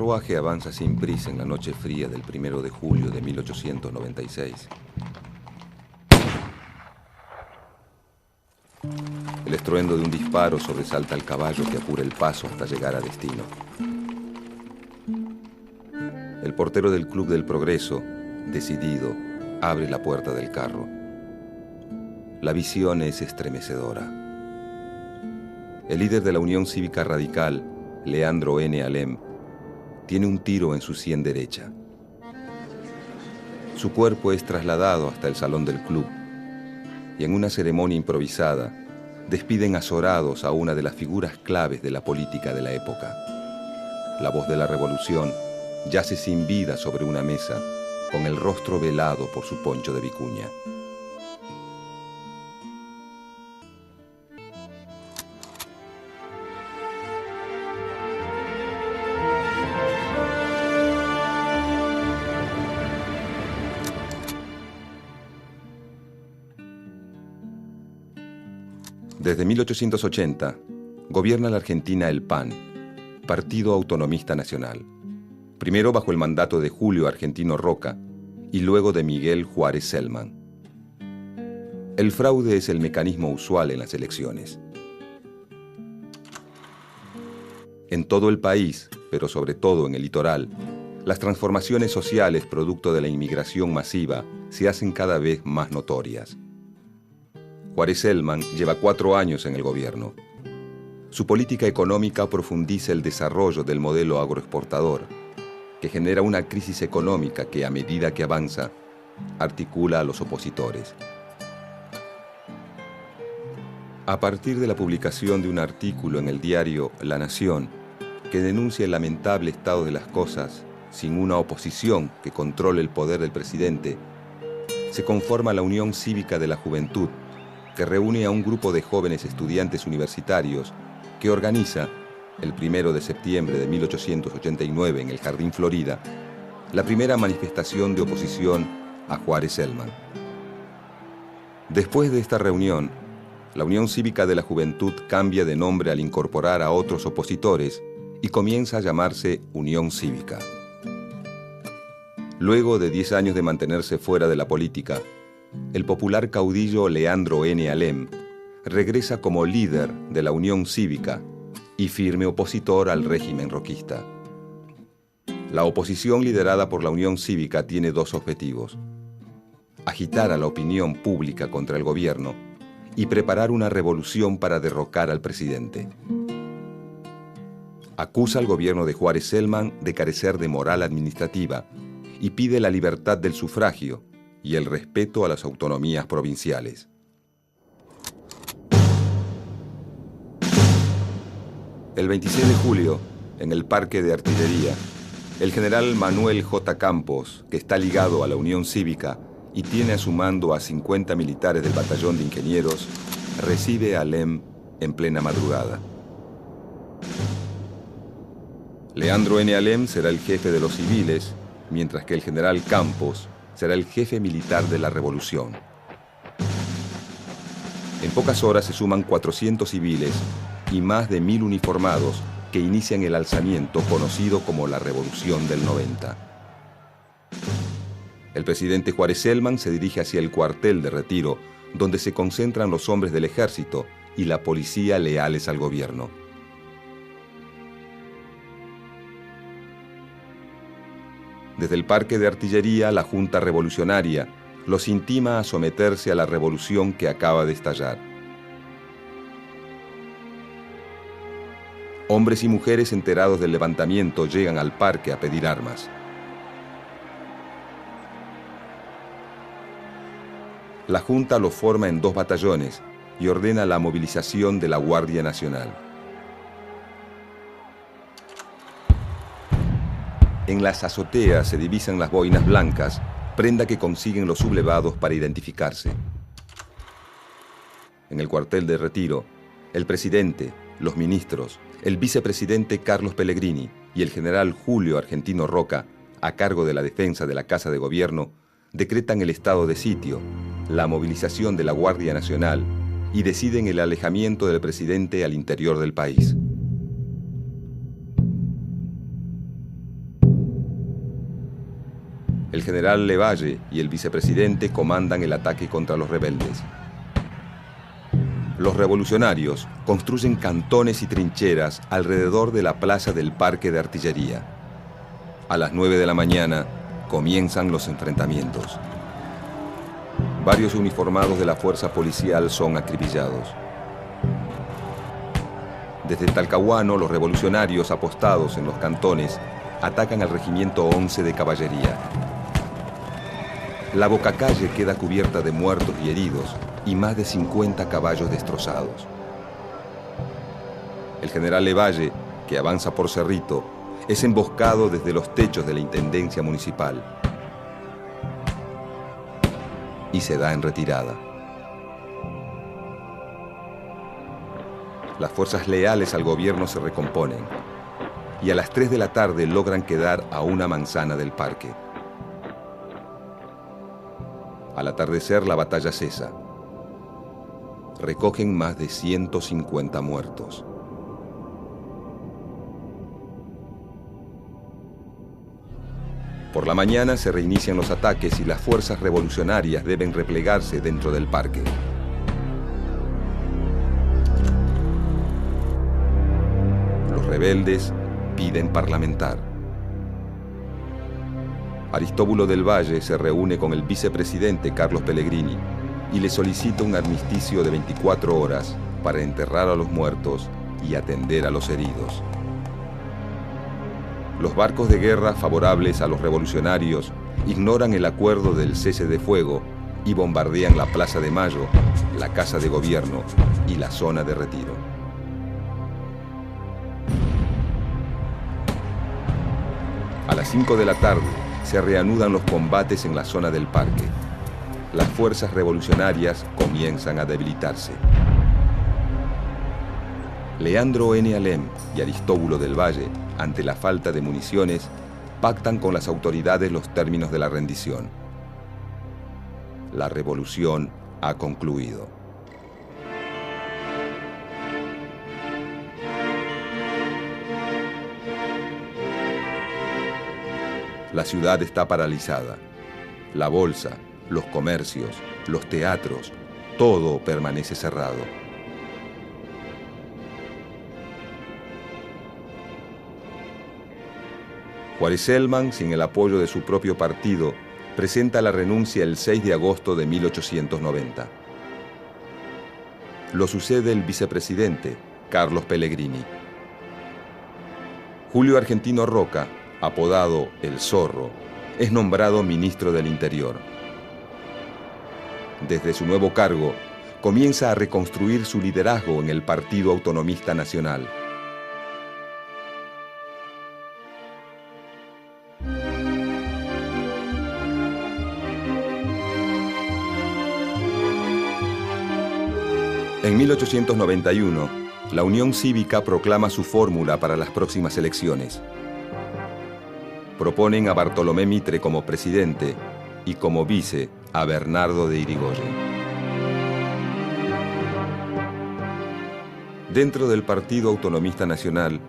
carruaje avanza sin prisa en la noche fría del 1 de julio de 1896. El estruendo de un disparo sobresalta al caballo que apura el paso hasta llegar a destino. El portero del Club del Progreso, decidido, abre la puerta del carro. La visión es estremecedora. El líder de la Unión Cívica Radical, Leandro N. Alem, tiene un tiro en su sien derecha. Su cuerpo es trasladado hasta el salón del club y en una ceremonia improvisada despiden azorados a una de las figuras claves de la política de la época. La voz de la revolución yace sin vida sobre una mesa, con el rostro velado por su poncho de vicuña. Desde 1880, gobierna la Argentina el PAN, Partido Autonomista Nacional, primero bajo el mandato de Julio Argentino Roca y luego de Miguel Juárez Celman. El fraude es el mecanismo usual en las elecciones. En todo el país, pero sobre todo en el litoral, las transformaciones sociales producto de la inmigración masiva se hacen cada vez más notorias. Juárez Celman lleva 4 años en el gobierno. Su política económica profundiza el desarrollo del modelo agroexportador, que genera una crisis económica que, a medida que avanza, articula a los opositores. A partir de la publicación de un artículo en el diario La Nación, que denuncia el lamentable estado de las cosas sin una oposición que controle el poder del presidente, se conforma la Unión Cívica de la Juventud, que reúne a un grupo de jóvenes estudiantes universitarios que organiza, el 1 de septiembre de 1889 en el Jardín Florida, la primera manifestación de oposición a Juárez Celman. Después de esta reunión, la Unión Cívica de la Juventud cambia de nombre al incorporar a otros opositores y comienza a llamarse Unión Cívica. Luego de 10 años de mantenerse fuera de la política, el popular caudillo Leandro N. Alem regresa como líder de la Unión Cívica y firme opositor al régimen roquista. La oposición liderada por la Unión Cívica tiene 2 objetivos: agitar a la opinión pública contra el gobierno y preparar una revolución para derrocar al presidente. Acusa al gobierno de Juárez Celman de carecer de moral administrativa y pide la libertad del sufragio y el respeto a las autonomías provinciales. El 26 de julio, en el Parque de Artillería, el general Manuel J. Campos, que está ligado a la Unión Cívica y tiene a su mando a 50 militares del Batallón de Ingenieros, recibe a Alem en plena madrugada. Leandro N. Alem será el jefe de los civiles, mientras que el general Campos será el jefe militar de la revolución. En pocas horas se suman 400 civiles y más de 1000 uniformados que inician el alzamiento conocido como la Revolución del 90. El presidente Juárez Celman se dirige hacia el cuartel de retiro, donde se concentran los hombres del ejército y la policía leales al gobierno. Desde el Parque de Artillería, la Junta Revolucionaria los intima a someterse a la revolución que acaba de estallar. Hombres y mujeres enterados del levantamiento llegan al parque a pedir armas. La Junta los forma en 2 batallones y ordena la movilización de la Guardia Nacional. En las azoteas se divisan las boinas blancas, prenda que consiguen los sublevados para identificarse. En el cuartel de retiro, el presidente, los ministros, el vicepresidente Carlos Pellegrini y el general Julio Argentino Roca, a cargo de la defensa de la Casa de Gobierno, decretan el estado de sitio, la movilización de la Guardia Nacional y deciden el alejamiento del presidente al interior del país. El general Levalle y el vicepresidente comandan el ataque contra los rebeldes. Los revolucionarios construyen cantones y trincheras alrededor de la plaza del Parque de Artillería. A las 9 de la mañana comienzan los enfrentamientos. Varios uniformados de la fuerza policial son acribillados. Desde Talcahuano, los revolucionarios apostados en los cantones atacan al regimiento 11 de caballería. La bocacalle queda cubierta de muertos y heridos y más de 50 caballos destrozados. El general Levalle, que avanza por Cerrito, es emboscado desde los techos de la Intendencia Municipal y se da en retirada. Las fuerzas leales al gobierno se recomponen y a las 3 de la tarde logran quedar a una manzana del parque. Al atardecer la batalla cesa. Recogen más de 150 muertos. Por la mañana se reinician los ataques y las fuerzas revolucionarias deben replegarse dentro del parque. Los rebeldes piden parlamentar. Aristóbulo del Valle se reúne con el vicepresidente Carlos Pellegrini y le solicita un armisticio de 24 horas para enterrar a los muertos y atender a los heridos. Los barcos de guerra favorables a los revolucionarios ignoran el acuerdo del cese de fuego y bombardean la Plaza de Mayo, la Casa de Gobierno y la zona de retiro. A las 5 de la tarde se reanudan los combates en la zona del parque. Las fuerzas revolucionarias comienzan a debilitarse. Leandro N. Alem y Aristóbulo del Valle, ante la falta de municiones, pactan con las autoridades los términos de la rendición. La revolución ha concluido. La ciudad está paralizada. La bolsa, los comercios, los teatros, todo permanece cerrado. Juárez Celman, sin el apoyo de su propio partido, presenta la renuncia el 6 de agosto de 1890. Lo sucede el vicepresidente, Carlos Pellegrini. Julio Argentino Roca, apodado El Zorro, es nombrado ministro del Interior. Desde su nuevo cargo, comienza a reconstruir su liderazgo en el Partido Autonomista Nacional. En 1891, la Unión Cívica proclama su fórmula para las próximas elecciones. Proponen a Bartolomé Mitre como presidente y como vice a Bernardo de Irigoyen. Dentro del Partido Autonomista Nacional,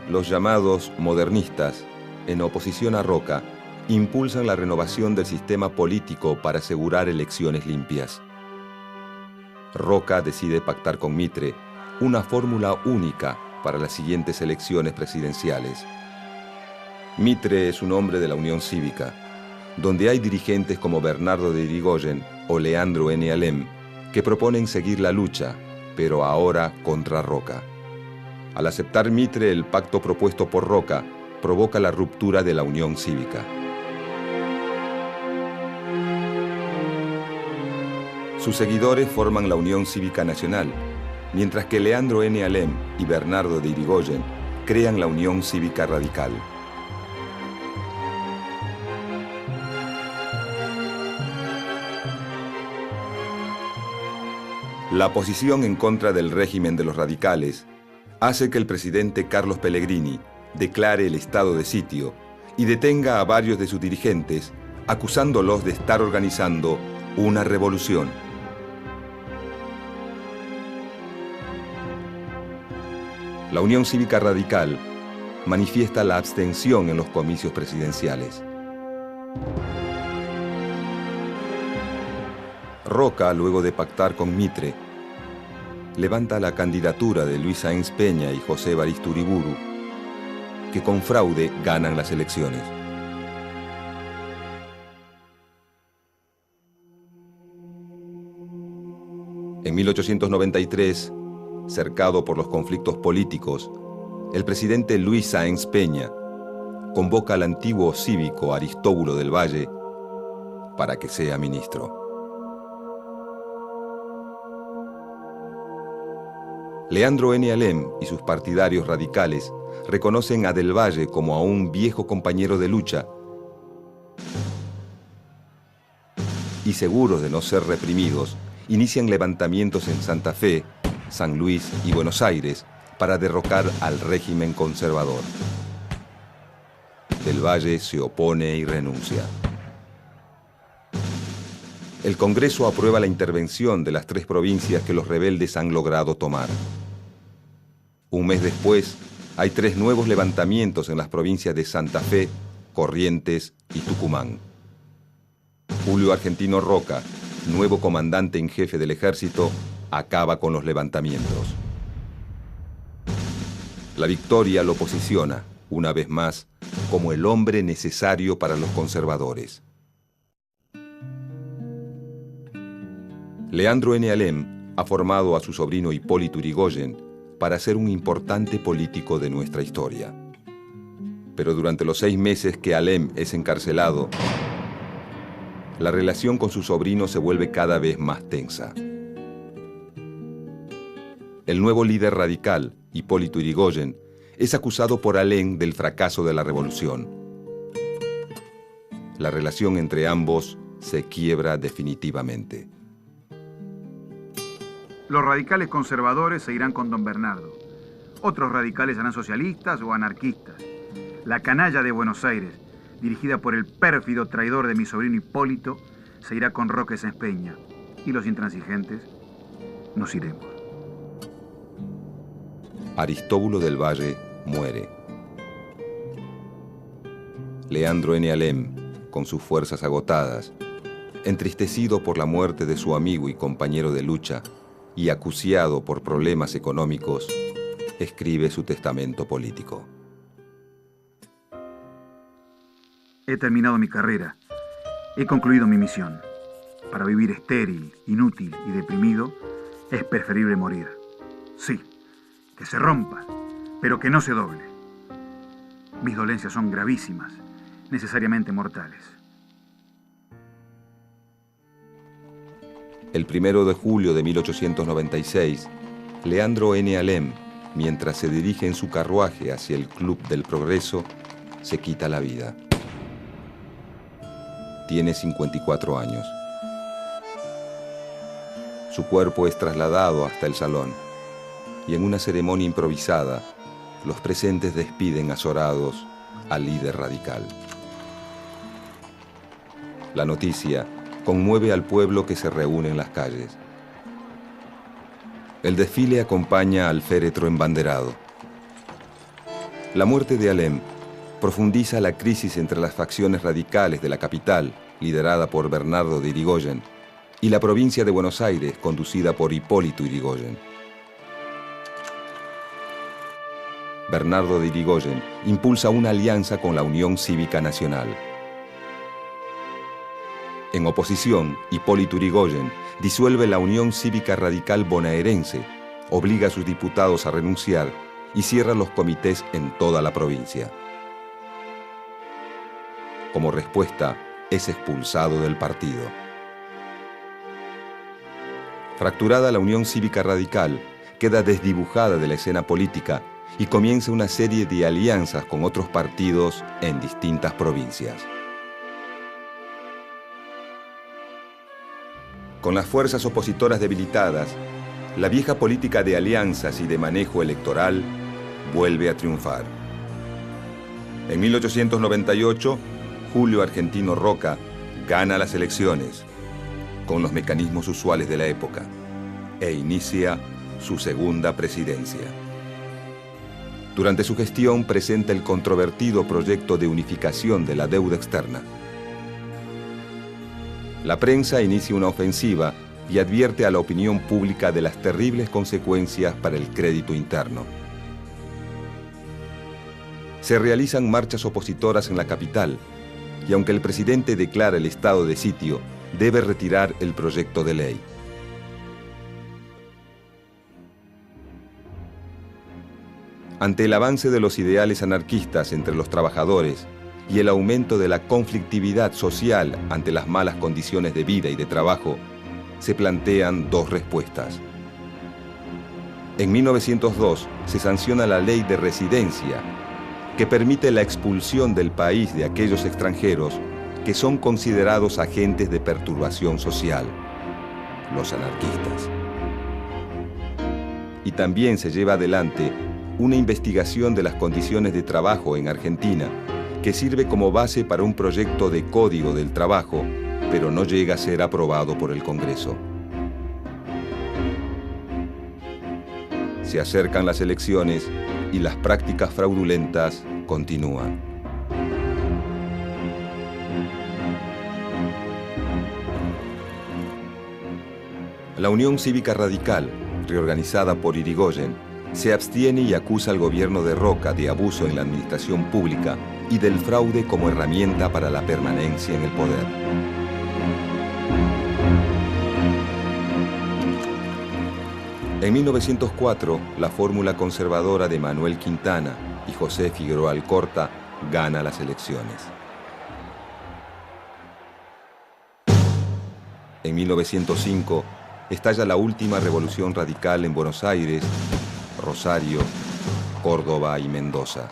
los llamados modernistas, en oposición a Roca, impulsan la renovación del sistema político para asegurar elecciones limpias. Roca decide pactar con Mitre una fórmula única para las siguientes elecciones presidenciales. Mitre es un hombre de la Unión Cívica, donde hay dirigentes como Bernardo de Irigoyen o Leandro N. Alem, que proponen seguir la lucha, pero ahora contra Roca. Al aceptar Mitre el pacto propuesto por Roca, provoca la ruptura de la Unión Cívica. Sus seguidores forman la Unión Cívica Nacional, mientras que Leandro N. Alem y Bernardo de Irigoyen crean la Unión Cívica Radical. La posición en contra del régimen de los radicales hace que el presidente Carlos Pellegrini declare el estado de sitio y detenga a varios de sus dirigentes, acusándolos de estar organizando una revolución. La Unión Cívica Radical manifiesta la abstención en los comicios presidenciales. Roca, luego de pactar con Mitre, levanta la candidatura de Luis Sáenz Peña y José Evaristo Uriburu, que con fraude ganan las elecciones. En 1893, cercado por los conflictos políticos, el presidente Luis Sáenz Peña convoca al antiguo cívico Aristóbulo del Valle para que sea ministro. Leandro N. Alem y sus partidarios radicales reconocen a Del Valle como a un viejo compañero de lucha y, seguros de no ser reprimidos, inician levantamientos en Santa Fe, San Luis y Buenos Aires para derrocar al régimen conservador. Del Valle se opone y renuncia. El Congreso aprueba la intervención de las 3 provincias que los rebeldes han logrado tomar. Un mes después, hay 3 nuevos levantamientos en las provincias de Santa Fe, Corrientes y Tucumán. Julio Argentino Roca, nuevo comandante en jefe del ejército, acaba con los levantamientos. La victoria lo posiciona, una vez más, como el hombre necesario para los conservadores. Leandro N. Alem ha formado a su sobrino Hipólito Yrigoyen para ser un importante político de nuestra historia. Pero durante los 6 meses que Alem es encarcelado, la relación con su sobrino se vuelve cada vez más tensa. El nuevo líder radical, Hipólito Yrigoyen, es acusado por Alem del fracaso de la revolución. La relación entre ambos se quiebra definitivamente. Los radicales conservadores se irán con don Bernardo. Otros radicales serán socialistas o anarquistas. La canalla de Buenos Aires, dirigida por el pérfido traidor de mi sobrino Hipólito, se irá con Roca Sáenz Peña. Y los intransigentes nos iremos. Aristóbulo del Valle muere. Leandro N. Alem, con sus fuerzas agotadas, entristecido por la muerte de su amigo y compañero de lucha y acuciado por problemas económicos, escribe su testamento político. He terminado mi carrera. He concluido mi misión. Para vivir estéril, inútil y deprimido, es preferible morir. Sí, que se rompa, pero que no se doble. Mis dolencias son gravísimas, necesariamente mortales. El 1 de julio de 1896, Leandro N. Alem, mientras se dirige en su carruaje hacia el Club del Progreso, se quita la vida. Tiene 54 años. Su cuerpo es trasladado hasta el salón y en una ceremonia improvisada, los presentes despiden azorados al líder radical. La noticia conmueve al pueblo que se reúne en las calles. El desfile acompaña al féretro embanderado. La muerte de Alem profundiza la crisis entre las facciones radicales de la capital, liderada por Bernardo de Yrigoyen, y la provincia de Buenos Aires, conducida por Hipólito Yrigoyen. Bernardo de Yrigoyen impulsa una alianza con la Unión Cívica Nacional. En oposición, Hipólito Yrigoyen disuelve la Unión Cívica Radical Bonaerense, obliga a sus diputados a renunciar y cierra los comités en toda la provincia. Como respuesta, es expulsado del partido. Fracturada la Unión Cívica Radical, queda desdibujada de la escena política y comienza una serie de alianzas con otros partidos en distintas provincias. Con las fuerzas opositoras debilitadas, la vieja política de alianzas y de manejo electoral vuelve a triunfar. En 1898, Julio Argentino Roca gana las elecciones, con los mecanismos usuales de la época, e inicia su segunda presidencia. Durante su gestión presenta el controvertido proyecto de unificación de la deuda externa. La prensa inicia una ofensiva y advierte a la opinión pública de las terribles consecuencias para el crédito interno. Se realizan marchas opositoras en la capital, y aunque el presidente declara el estado de sitio, debe retirar el proyecto de ley. Ante el avance de los ideales anarquistas entre los trabajadores y el aumento de la conflictividad social ante las malas condiciones de vida y de trabajo, se plantean dos respuestas. En 1902 se sanciona la ley de residencia, que permite la expulsión del país de aquellos extranjeros que son considerados agentes de perturbación social, los anarquistas. Y también se lleva adelante una investigación de las condiciones de trabajo en Argentina, que sirve como base para un proyecto de Código del Trabajo, pero no llega a ser aprobado por el Congreso. Se acercan las elecciones y las prácticas fraudulentas continúan. La Unión Cívica Radical, reorganizada por Irigoyen, se abstiene y acusa al gobierno de Roca de abuso en la administración pública y del fraude como herramienta para la permanencia en el poder. En 1904, la fórmula conservadora de Manuel Quintana y José Figueroa Alcorta gana las elecciones. En 1905, estalla la última revolución radical en Buenos Aires, Rosario, Córdoba y Mendoza.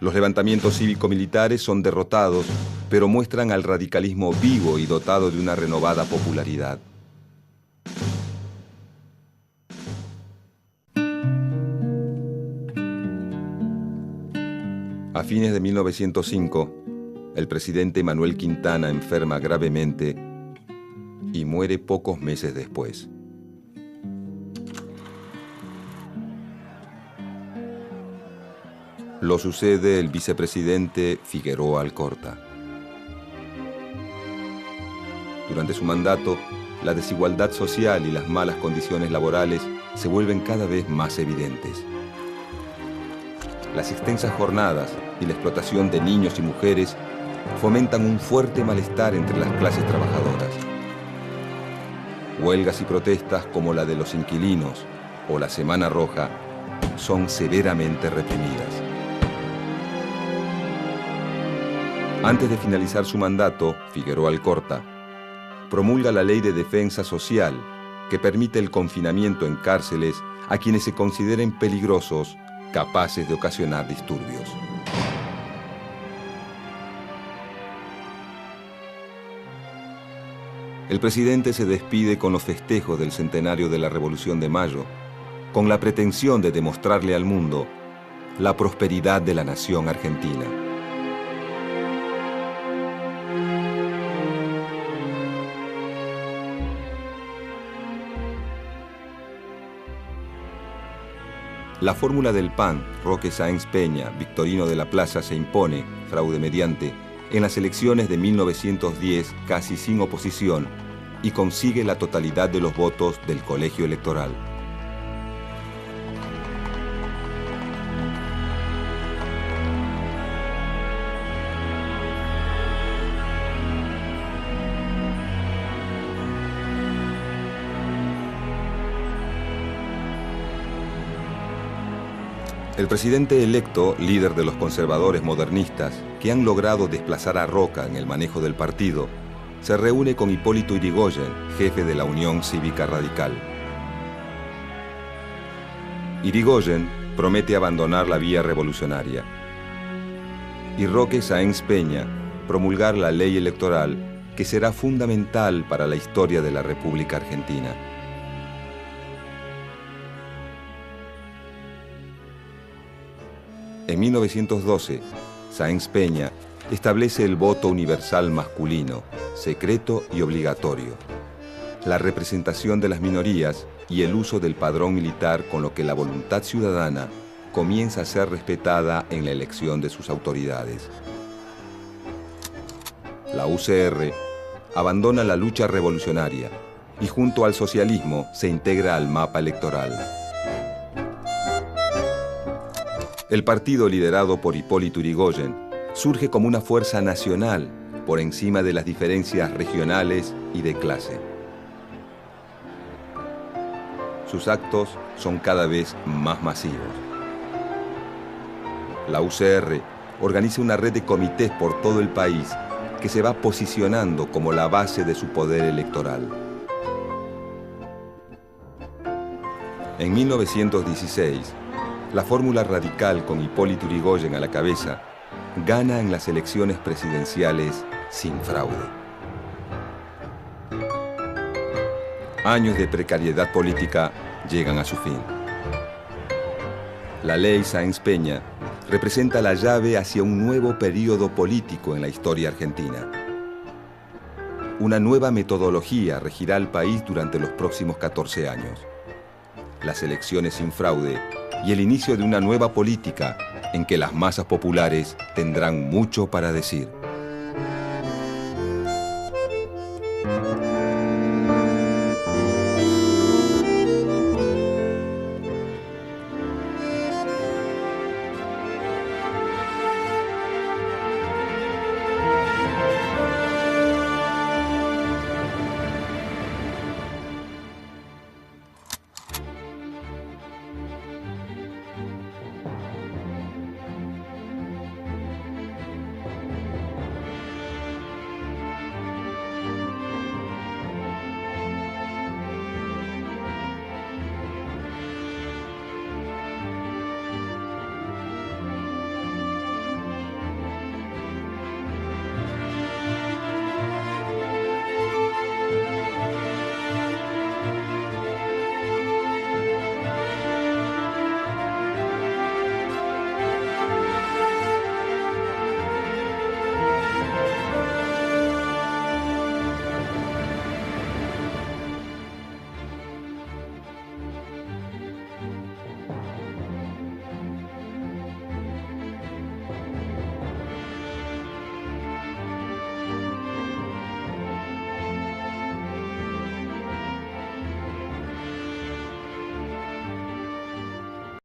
Los levantamientos cívico-militares son derrotados, pero muestran al radicalismo vivo y dotado de una renovada popularidad. A fines de 1905, el presidente Manuel Quintana enferma gravemente y muere pocos meses después. Lo sucede el vicepresidente Figueroa Alcorta. Durante su mandato, la desigualdad social y las malas condiciones laborales se vuelven cada vez más evidentes. Las extensas jornadas y la explotación de niños y mujeres fomentan un fuerte malestar entre las clases trabajadoras. Huelgas y protestas como la de los inquilinos o la Semana Roja son severamente reprimidas. Antes de finalizar su mandato, Figueroa Alcorta promulga la Ley de Defensa Social, que permite el confinamiento en cárceles a quienes se consideren peligrosos, capaces de ocasionar disturbios. El presidente se despide con los festejos del centenario de la Revolución de Mayo, con la pretensión de demostrarle al mundo la prosperidad de la nación argentina. La fórmula del PAN, Roque Sáenz Peña, Victorino de la Plaza, se impone, fraude mediante, en las elecciones de 1910 casi sin oposición y consigue la totalidad de los votos del colegio electoral. El presidente electo, líder de los conservadores modernistas, que han logrado desplazar a Roca en el manejo del partido, se reúne con Hipólito Yrigoyen, jefe de la Unión Cívica Radical. Yrigoyen promete abandonar la vía revolucionaria y Roque Sáenz Peña promulgar la ley electoral que será fundamental para la historia de la República Argentina. En 1912, Sáenz Peña establece el voto universal masculino, secreto y obligatorio, la representación de las minorías y el uso del padrón militar, con lo que la voluntad ciudadana comienza a ser respetada en la elección de sus autoridades. La UCR abandona la lucha revolucionaria y junto al socialismo se integra al mapa electoral. El partido liderado por Hipólito Yrigoyen surge como una fuerza nacional por encima de las diferencias regionales y de clase. Sus actos son cada vez más masivos. La UCR organiza una red de comités por todo el país que se va posicionando como la base de su poder electoral. En 1916, la fórmula radical con Hipólito Yrigoyen a la cabeza gana en las elecciones presidenciales sin fraude. Años de precariedad política llegan a su fin. La ley Sáenz Peña representa la llave hacia un nuevo período político en la historia argentina. Una nueva metodología regirá al país durante los próximos 14 años. Las elecciones sin fraude y el inicio de una nueva política en que las masas populares tendrán mucho para decir.